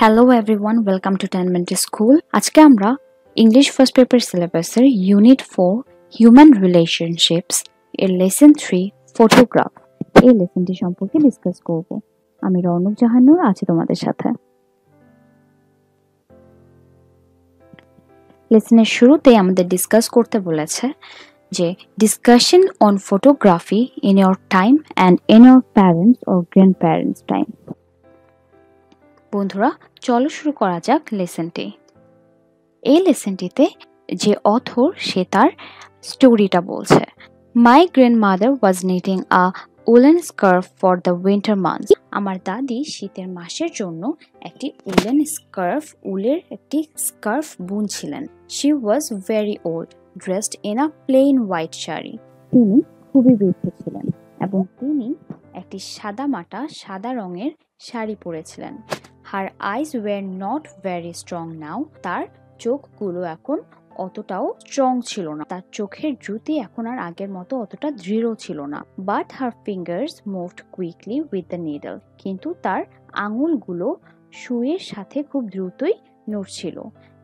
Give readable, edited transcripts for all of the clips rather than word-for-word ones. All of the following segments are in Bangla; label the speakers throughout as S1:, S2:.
S1: Hello everyone, welcome to 10 minute school. আজকে আমরা ইংলিশ ফার্স্ট পেপার সিলেবাসের ইউনিট 4 হিউম্যান রিলেশনশিপস এর লেসন 3 ফটোগ্রাফ এই লেসনটি সম্পর্কে ডিসকাস করব। আমি রৌনক জাহানুর আছি তোমাদের সাথে। লেসনের শুরুতে আমাদের ডিসকাস করতে বলেছে যে discussion on photography in your time and in your parents or grand parents time. বন্ধুরা, চলো শুরু করা যাক লেসনটি। এই লেসনটিতে যে অথর সে তার স্টোরিটা বলছে। My grandmother was knitting a woollen scarf for the winter months. আমার দাদি শীতের মাসের জন্য একটি উলেন স্কার্ফ, উলের একটি স্কার্ফ বুনছিলেন। She was very old, dressed in a plain white sari. তিনি খুবই বৃদ্ধ ছিলেন এবং তিনি একটি সাদা রঙের শাড়ি পরেছিলেন। Her eyes were not very strong now. তার চোখগুলো এখন অতটাও স্ট্রং ছিল না, তার চোখের জুতি এখন আর আগের মতো অতটা দৃঢ় ছিল না। But her fingers moved quickly with the needle. কিন্তু তার আঙুলগুলো সুইয়ের সাথে খুব দ্রুতই নড়ছিল।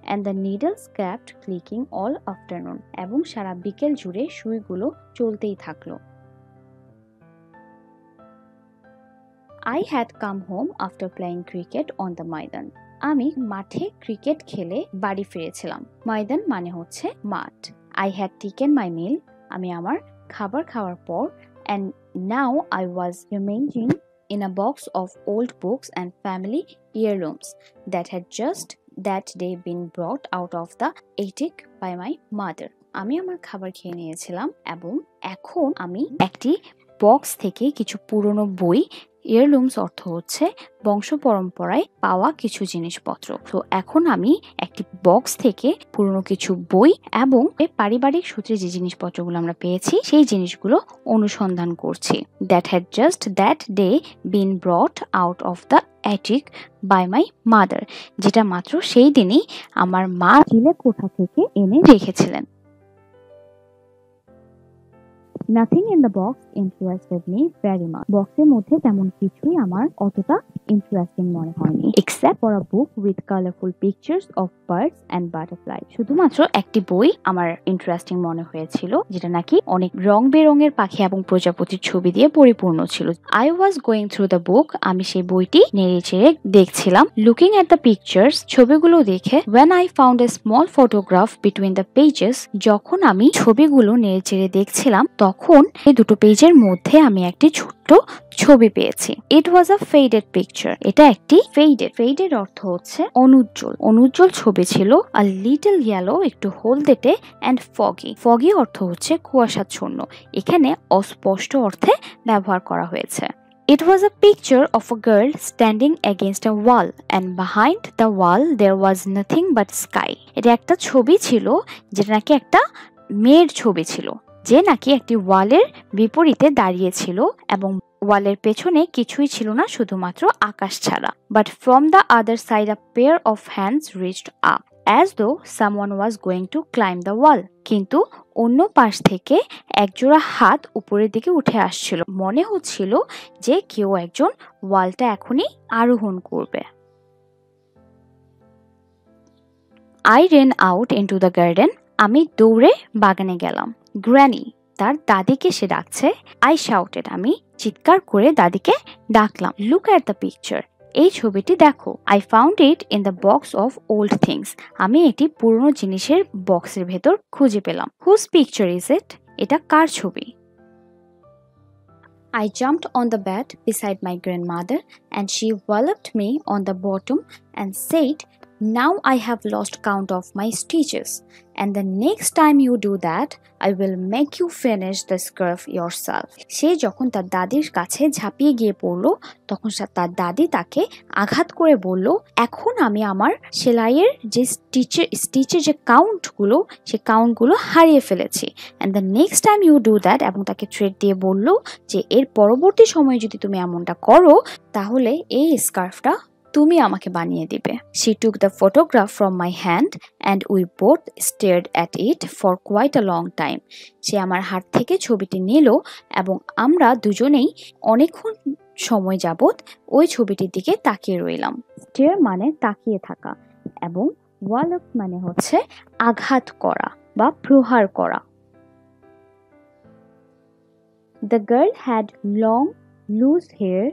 S1: And the needles kept clicking all afternoon. এবং সারা বিকেল জুড়ে সুইগুলো চলতেই থাকলো। I had come home after playing cricket on the ময়দান। আমি মাঠে ক্রিকেট খেলে বাড়ি ফিরেছিলাম। ময়দান মানে হচ্ছে মাঠ। I had taken my meal। আমি আমার খাবার খাওয়ার পর and now I was rummaging in a box of old books and family heirlooms that had just that day been brought out of the attic by my mother। আমি আমার খাবার খেয়ে নিয়েছিলাম এবং এখন আমি একটি বক্স থেকে কিছু পুরনো বই, হেয়ারলুমস অর্থ হচ্ছে বংশ পরম্পরায় পাওয়া কিছু জিনিসপত্র। তো এখন আমি একটি বক্স থেকে পুরনো কিছু বই এবং পারিবারিক সূত্রে যে জিনিসপত্রগুলো আমরা পেয়েছি সেই জিনিসগুলো অনুসন্ধান করছি। That had just that day been brought out of the attic by my mother. যেটা মাত্র সেই দিনই আমার মা চিলে কোঠা থেকে এনে রেখেছিলেন। Nothing in the box interested me very much. বক্সের মধ্যে তেমন কিছুই আমার অতটা ইন্টারেস্টিং মনে হয়নি, except for a book with colorful pictures of birds and butterflies। শুধুমাত্র একটি বই আমার ইন্টারেস্টিং মনে হয়েছিল, যেটা নাকি অনেক রং বেরঙের পাখি এবং প্রজাপতির ছবি দিয়ে পরিপূর্ণ ছিল। I was going through the book। আমি সেই বইটি নেড়ে চেড়ে দেখছিলাম। Looking at the pictures, ছবিগুলো দেখে, when I found a small photograph between the pages। যখন আমি ছবিগুলো নেড়ে চেড়ে দেখছিলাম তখন এই দুটো পেজের মধ্যে আমি একটি ছোট্ট ছবি পেয়েছি। ইট ওয়াজ আ ফেডেড পিকচার। এটা একটি ফেডেড অর্থ হচ্ছে অনুজ্জ্বল ছবি ছিল। আ লিটল ইয়েলো, একটু হলদেটে, অ্যান্ড ফগি অর্থ হচ্ছে কুয়াশাচ্ছন্ন। এখানে অস্পষ্ট অর্থে ব্যবহার করা হয়েছে। It was a picture of a girl standing against a wall and behind the wall there was nothing but sky। এটা একটা ছবি ছিল যেটা নাকি একটা মেয়ের ছবি ছিল, যে নাকি একটি ওয়ালের বিপরীতে দাঁড়িয়েছিল এবং ওয়ালের পেছনে কিছুই ছিল না, শুধুমাত্র আকাশ ছাড়া। But from the other side a pair of hands reached up as though someone was going to climb the wall। কিন্তু অন্য পাশ থেকে একজোড়া হাত উপরের দিকে উঠে আসছিল, মনে হচ্ছিল যে কেউ একজন ওয়ালটা এখনই আরোহণ করবে। I ran out into the garden। আমি দৌড়ে বাগানে গেলাম। গ্র্যানি, তার দাদিকে সে ডাকছে। আই শাউটেড, আমি চিৎকার করে দাদিকে ডাকলাম। লুক অ্যাট দ্য পিকচার, এই ছবিটি দেখো। I found it in the box of old things. আমি এটি পুরনো জিনিসের বক্সের ভেতর খুঁজে পেলাম। Whose picture is it? এটা কার ছবি? I jumped on the bed beside my grandmother and she walloped me on the bottom and said, now I have lost count of my stitches and the next time you do that I will make you finish the scarf yourself। সে যখন তার দাদির কাছে ঝাঁপিয়ে গিয়ে পড়লো তখন তার দাদি তাকে আঘাত করে বলল, এখন আমি আমার সেলাইয়ের যে স্টিচের যে কাউন্টগুলো সে কাউন্টগুলো হারিয়ে ফেলেছি। and the next time you do that, এবং তাকে থ্রেট দিয়ে বলল যে এর পরবর্তী সময়ে যদি তুমি এমনটা করো তাহলে এই স্কার্ফটা তুমি আমাকে বানিয়ে দিবে। She took the photograph from my hand and we both stared at it for quite a long time। সে আমার হাত থেকে ছবিটি নিল এবং আমরা দুজনেই অনেকক্ষণ সময় যাবত ওই ছবিটির দিকে তাকিয়ে রইলাম। স্টেয়ার মানে তাকিয়ে থাকা, এবং ওয়ালক মানে হচ্ছে আঘাত করা বা প্রহার করা। The girl had long, loose hair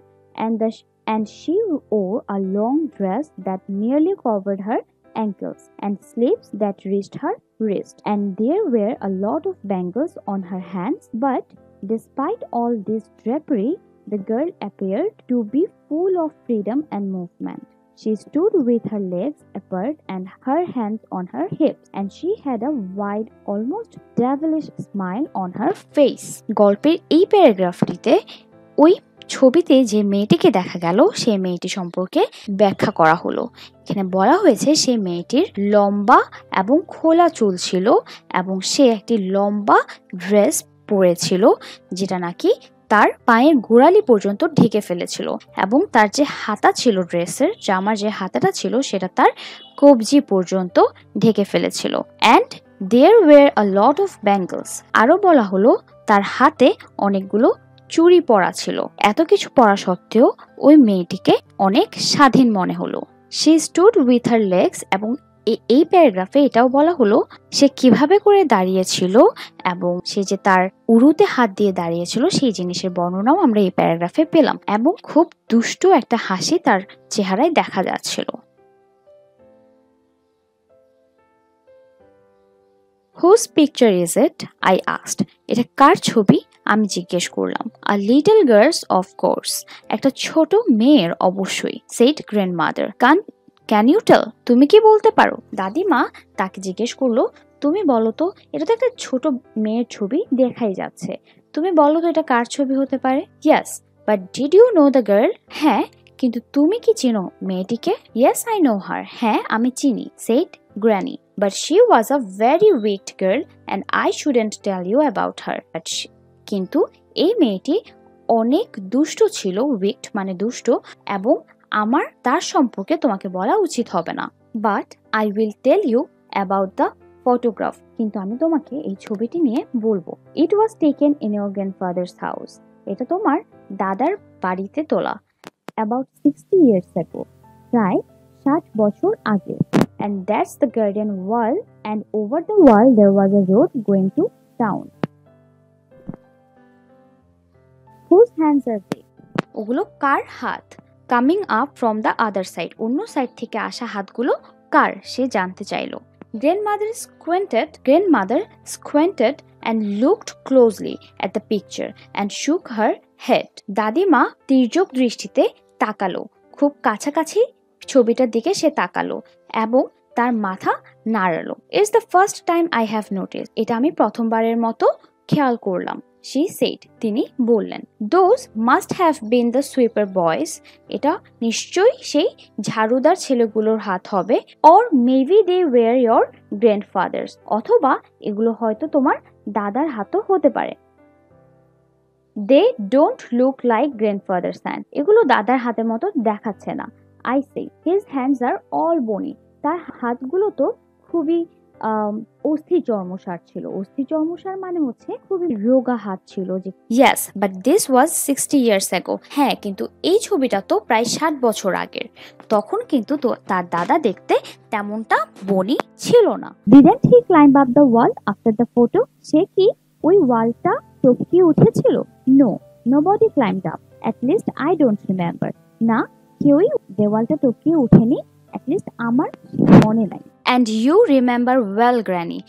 S1: and she wore a long dress that nearly covered her ankles and sleeves that reached her wrist. And there were a lot of bangles on her hands, but despite all this drapery, the girl appeared to be full of freedom and movement. She stood with her legs apart and her hands on her hips, and she had a wide, almost devilish smile on her face. গল্পের এই প্যারাগ্রাফটিতে ওই ছবিতে যে মেয়েটিকে দেখা গেল সেই মেয়েটি সম্পর্কে ব্যাখ্যা করা হলো। এখানে বলা হয়েছে সেই মেয়েটির লম্বা এবং খোলা চুল ছিল এবং সে একটি লম্বা ড্রেস পরেছিল যেটা নাকি তার পায়ের গোড়ালি পর্যন্ত ঢেকে ফেলেছিল, এবং তার যে হাতা ছিল ড্রেসের জামার যে হাতাটা ছিল সেটা তার কবজি পর্যন্ত ঢেকে ফেলেছিল। And there were a lot of bangles, আরো বলা হলো তার হাতে অনেকগুলো চুড়ি পরা ছিল। এত কিছু পরা সত্ত্বেও ওই মেয়েটিকে অনেক স্বাধীন মনে হলো। She stood with her legs, এবং এই প্যারাগ্রাফে এটাও বলা হলো সে কিভাবে করে দাঁড়িয়েছিল এবং সে যে তার উরুতে হাত দিয়ে দাঁড়িয়েছিল সেই জিনিসের বর্ণনাও আমরা এই প্যারাগ্রাফে পেলাম, এবং খুব দুষ্ট একটা হাসি তার চেহারায় দেখা যাচ্ছিল। Whose picture is it? I asked. এটা কার ছবি? আমি জিজ্ঞেস করলাম। A little girl's, of course. একটা ছোট মেয়ের অবশ্যই, said grandmother. Can you tell? তুমি কি বলতে পারো? দাদিমা তাকে জিজ্ঞেস করলো, তুমি বলো তো, এটা তো একটা ছোট মেয়ের ছবি দেখাই যাচ্ছে, তুমি বলো তো এটা কার ছবি হতে পারে? Yes, but did you know the girl? হ্যাঁ, কিন্তু তুমি কি চিনো মেয়েটিকে? Yes, I know her. হ্যাঁ, আমি চিনি, said Granny. But she was a very wicked girl and I shouldn't tell you about her. কিন্তু এই মেয়েটি অনেক দুষ্ট ছিল, wicked মানে দুষ্ট, এবং আমার তার সম্পর্কে তোমাকে বলা উচিত হবে না। But I will tell you about the photograph. কিন্তু আমি তোমাকে এই ছবিটি নিয়ে বলবো। It was taken in your grandfather's house. এটা তোমার দাদার বাড়িতে তোলা। About 60 years ago. প্রায় 60 বছর আগে। And that's the garden wall, and over the wall there was a road going to town. Whose hands are they? ওগুলো কার হাত? Coming up from the other side. অন্য সাইড থেকে আসা হাতগুলো কার? সে জানতে চাইলো। Grandmother squinted and looked closely at the picture and shook her head. দাদিমা তির্যক দৃষ্টিতে তাকালো, খুব কাছাকাছি ছবিটার দিকে সে তাকালো এবং তার মাথা নাড়ালো। It's the first time I have noticed. এটা আমি প্রথমবারের মতো খেয়াল করলাম। She said. তিনি বললেন। Those must have been the sweeper boys. এটা নিশ্চয়ই সেই ঝাড়ুদার ছেলেগুলোর হাত হবে। Or maybe they were your grandfathers. অথবা এগুলো হয়তো তোমার দাদার হাতও হতে পারে। They don't look like grandfather's hand. এগুলো দাদার হাতের মতো দেখাচ্ছে না। I say. His hands are all bony. তার হাতগুলো তো খুবই অস্থি চর্মসার ছিল। অস্থি চর্মসার মানে হচ্ছে খুবই রোগা হাত ছিল। যে Yes, but this was 60 years ago. হ্যাঁ, কিন্তু এই ছবিটা তো প্রায় 60 বছর আগের। তখন কিন্তু তার দাদা দেখতে তেমনটা বনি ছিল না। Didn't he climb up the wall after the photo? সে কি ওই ওয়ালটা টপকিয়ে উঠেছিল? No, nobody climbed up. At least I don't remember. না, কেউই দেওয়ালটা টপকিয়ে উঠেনি, at least আমার মনে নাই। And you remember well, Granny.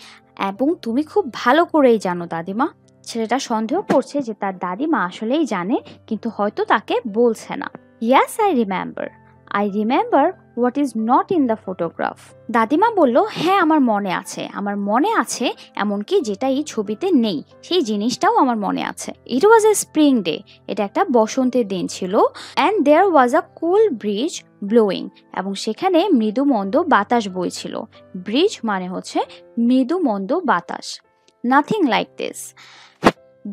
S1: এবং তুমি খুব ভালো করেই জানো দাদিমা। ছেলেটা সন্দেহ করছে যে তার দাদিমা আসলেই জানে, কিন্তু হয়তো তাকে বলছে না। Yes, I remember. I remember what is not in the photograph. দাদিমা বলল, হ্যাঁ আমার মনে আছে এমনকি যেটা এই ছবিতে নেই সেই জিনিসটাও আমার মনে আছে। It was a spring day. এটা একটা বসন্তের দিন ছিল। And there was a cool breeze blowing. এবং সেখানে মৃদু মন্দ বাতাস বইছিল। ব্রিজ মানে হচ্ছে মৃদু মন্দ বাতাস। Nothing like this.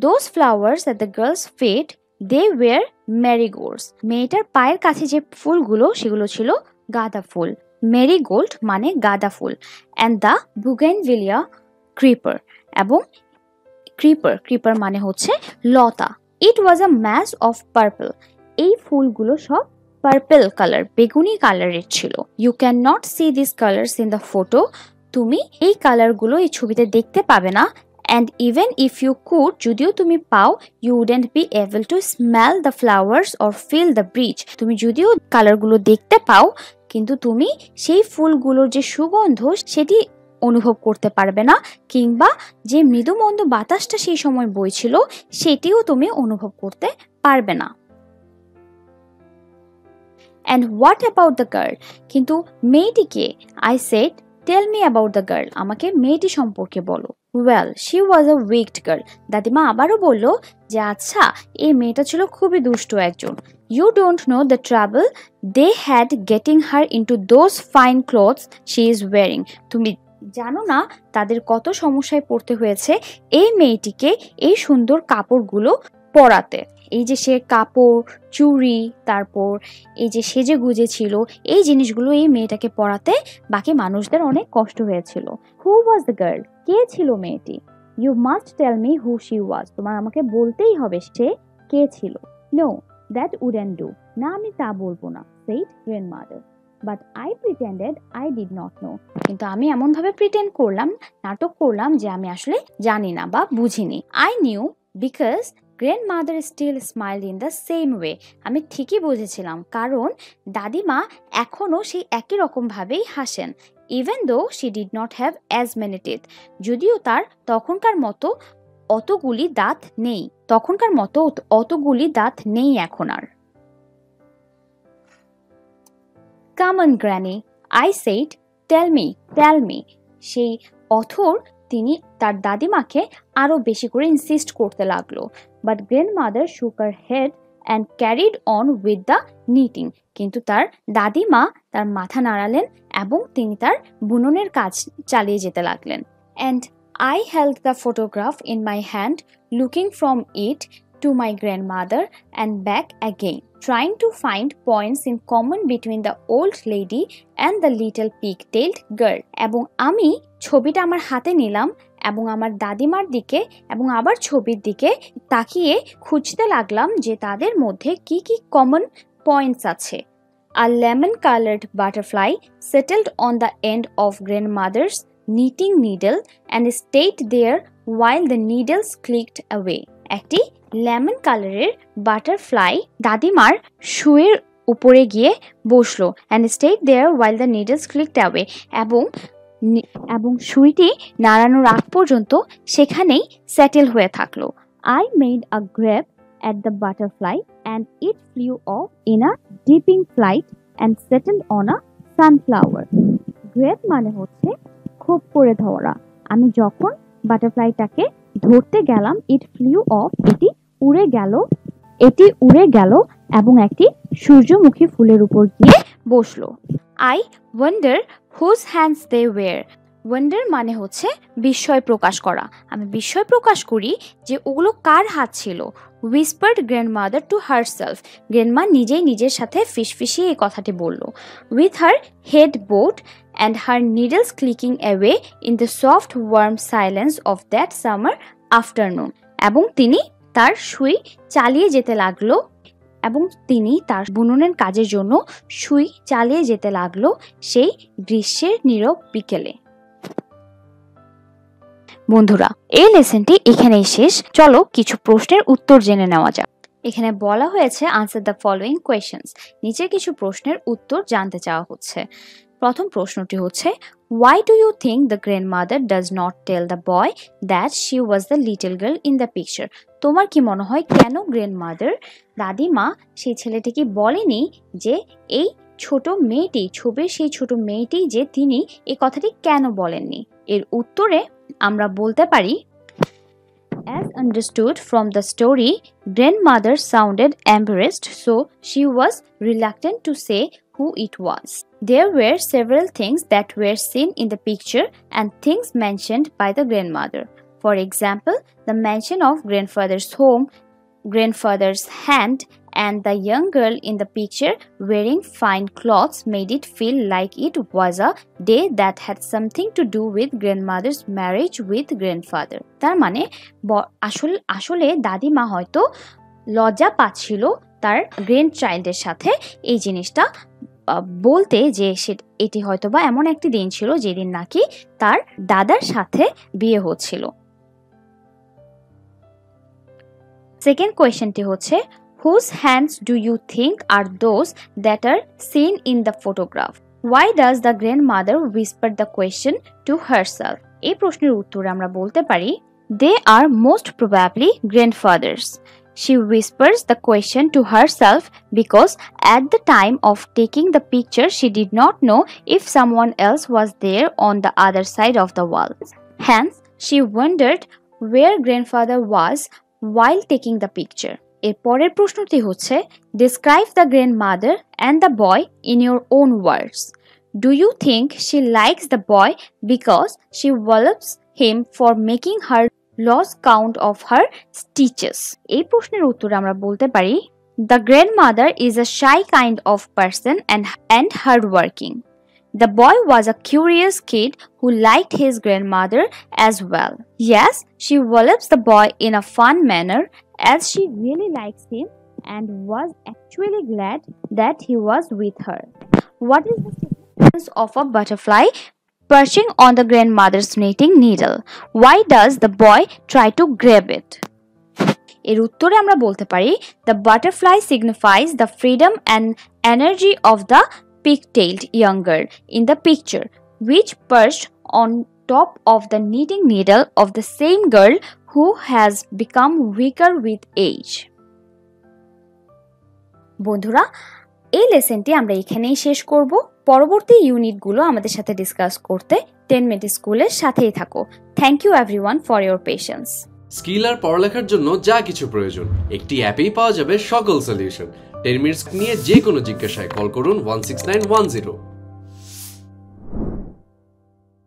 S1: Those flowers at the girl's feet, they were marigolds. মেয়েটার পায়ের কাছে যে ফুলগুলো সেগুলো ছিল গাঁদা ফুল। মেরিগোল্ড মানে গাঁদা ফুল। And the bougainvillea creeper. এবং creeper মানে হচ্ছে লতা। It was a mass of purple. এই ফুলগুলো সব পার্পল কালার, বেগুনি কালারের ছিল। You can not see this colours in the photo, তুমি এই কালারগুলো এই ছবিতে দেখতে পাবে না। And even if you could, যদিও তুমি পাও, you wouldn't be able to smell the flowers or feel the breeze, তুমি যদিও কালারগুলো দেখতে পাও কিন্তু তুমি সেই ফুলগুলোর যে সুগন্ধ সেটি অনুভব করতে পারবে না, কিংবা যে মৃদুমন্দ বাতাসটা সেই সময় বইছিল সেটিও তুমি অনুভব করতে পারবে না। And what about the girl? কিন্তু মেয়েটিকে, I said, tell me about the girl, আমাকে মেয়েটি সম্পর্কে বলো। Well, she was a wicked girl. দাদিমা আবারও বলল যে আচ্ছা, এই মেয়েটা ছিল খুবই দুষ্ট একজন। You don't know the trouble they had getting her into those fine clothes she is wearing. তুমি জানো না তাদের কত সমস্যায় পড়তে হয়েছে এই মেয়েটিকে এই সুন্দর কাপড়গুলো পরাতে। এই যে সে কাপড়, চুড়ি, তারপর এই যে সেজে গুজে ছিল, এই জিনিসগুলো এই মেয়েটাকে পরাতে বাকি মানুষদের অনেক কষ্ট হয়েছিল। হু ওয়াজ দ্য গার্ল? কে ছিল মেয়েটি? You must tell me who she was, তোমার আমাকে বলতেই হবে সে কে ছিল। নো, দ্যাট উডেন্ট ডু, না আমি তা বলবো না, said grandmother. But I pretended I did not know, কিন্তু আমি এমনভাবে প্রিটেন্ড করলাম, নাটক করলাম যে আমি আসলে জানি না বা বুঝিনি। I knew because grandmother still smiled in the same way, আমি ঠিকই বুঝেছিলাম কারণ দাদিমা এখনো সেই একই রকম ভাবেই হাসেন। Even though she did not have as many teeth, যদিও তার তখনকার মতো অতগুলি দাঁত নেই এখন আর। Come on, Granny, I said, tell me. সেই অথর তিনি তার দাদিমাকে আরো বেশি করে ইনসিস্ট করতে লাগলো। But grandmother shook her head and carried on with the knitting, কিন্তু তার দাদিমা তার মাথা নাড়ালেন এবং তিনি তার বুননের কাজ চালিয়ে যেতে লাগলেন। And I held the photograph in my hand, looking from it to my grandmother and back again, trying to find points in common between the old lady and the little pig-tailed girl. এবং আমি ছবিটা আমার হাতে নিলাম এবং আমার দাদিমার দিকে এবং আবার ছবির দিকে তাকিয়ে খুঁজতে লাগলাম যে তাদের মধ্যে কি কি কমন পয়েন্টস আছে। A lemon-colored butterfly settled on the end of grandmother's knitting needle and stayed there while the needles clicked away. একটি লেমন কালারের বাটারফ্লাই দাদিমার শুয়ের উপরে গিয়ে বসলো and stayed there while the needles clicked away, এবং সুইটি নাড়ানোর আগ পর্যন্ত সেখানেই সেটেল হয়ে থাকলো। I made a grab at the butterfly and it flew off in a dipping flight and settled on a sunflower. Grab মানে হচ্ছে খোপ করে ধরা। আমি যখন বাটারফ্লাইটাকে ধরতে গেলাম, ইট ফ্লিউ অফ, এটি উড়ে গেল এবং একটি সূর্যমুখী ফুলের উপর গিয়ে বসলো। I wonder whose hands they were, wonder মানে হচ্ছে বিস্ময় প্রকাশ করা, আমি বিস্ময় প্রকাশ করি যে ওগুলো কার হাত ছিল। উইসপার্ড গ্র্যান্ডমাদার টু হারসেলফ, গ্র্যান্ডমা নিজেই নিজের সাথে ফিসফিসিয়ে এই কথাটি বলল। With her head boat and her needles clicking away in the soft warm silence of that summer afternoon, এবং তিনি তার সুই চালিয়ে যেতে লাগলো এবং তিনি তার বুননের কাজের জন্য সুই চালিয়ে যেতে লাগলো সেই গ্রীষ্মের নীরব বিকেলে। বন্ধুরা, এই লেসনটি এখানেই শেষ। চলো কিছু প্রশ্নের উত্তর জেনে নেওয়া যাক। এখানে বলা হয়েছে আনসার দ্য ফলোইং কোয়েশ্চেন্স, নিচে কিছু প্রশ্নের উত্তর জানতে চাওয়া হচ্ছে। প্রথম প্রশ্নটি হচ্ছে, why do you think the grandmother does not tell the boy that she was the little girl in the picture? তোমার কি মনে হয় কেন গ্র্যান্ডমাদার, দাদিমা সেই ছেলেটিকে বলেনি যে এই ছোট মেয়েটি, ছবির সেই ছোট মেয়েটি যে তিনি এই কথাটি কেন বলেননি? এর উত্তরে আমরা বলতে পারি, as understood from the story, grandmother sounded embarrassed, so she was reluctant to say who it was. There were several things that were seen in the picture and things mentioned by the grandmother. For example, the mention of grandfather's home, grandfather's hand, and the young girl in the picture wearing fine clothes made it feel like it was a day that had something to do with grandmother's marriage with grandfather. তার মানে আসলে দাদিমা হয়তো লজ্জা পাচ্ছিল তার গ্র্যান্ড চাইল্ডের সাথে এই জিনিসটা বলতে যে এটি হয়তোবা এমন একটি দিন ছিল যেদিন নাকি তার দাদার সাথে বিয়ে হচ্ছিল। সেকেন্ড কোয়েশ্চেনটি হচ্ছে whose hands do you think are those that are seen in the photograph? Why does the grandmother whisper the question to herself? এই প্রশ্নের উত্তরে আমরা বলতে পারি they are most probably grandfathers. She whispers the question to herself because at the time of taking the picture she did not know if someone else was there on the other side of the wall. Hence, she wondered where grandfather was while taking the picture. এর পরের প্রশ্নটি হচ্ছে describe the grandmother and the boy in your own words. Do you think she likes the boy because she wallops him for making her lost count of her stitches? এই প্রশ্নের উত্তরে আমরা বলতে পারি the grandmother is a shy kind of person and hardworking. The boy was a curious kid who liked his grandmother as well. Yes, she wallops the boy in a fun manner as she really likes him and was actually glad that he was with her. What is the significance of a butterfly perching on the grandmother's knitting needle? Why does the boy try to grab it? এর উত্তরে আমরা বলতে পারি the butterfly signifies the freedom and energy of the pig-tailed young girl in the picture, which perched on top of the knitting needle of the same girl who has become weaker with age. বন্ধুরা, এই লেসনটি আমরা এখানেই শেষ করব। পরবর্তী ইউনিটগুলো আমাদের সাথে ডিসকাস করতে 10 মিনিট স্কুলের সাথেই থাকো। Thank you everyone for your patience.
S2: Skill আর পড়ালেখার জন্য যা কিছু প্রয়োজন একটি অ্যাপেই পাওয়া যাবে সকল সলিউশন। 10 মিনিটস নিয়ে যে কোনো জিজ্ঞাসায় কল করুন 16910।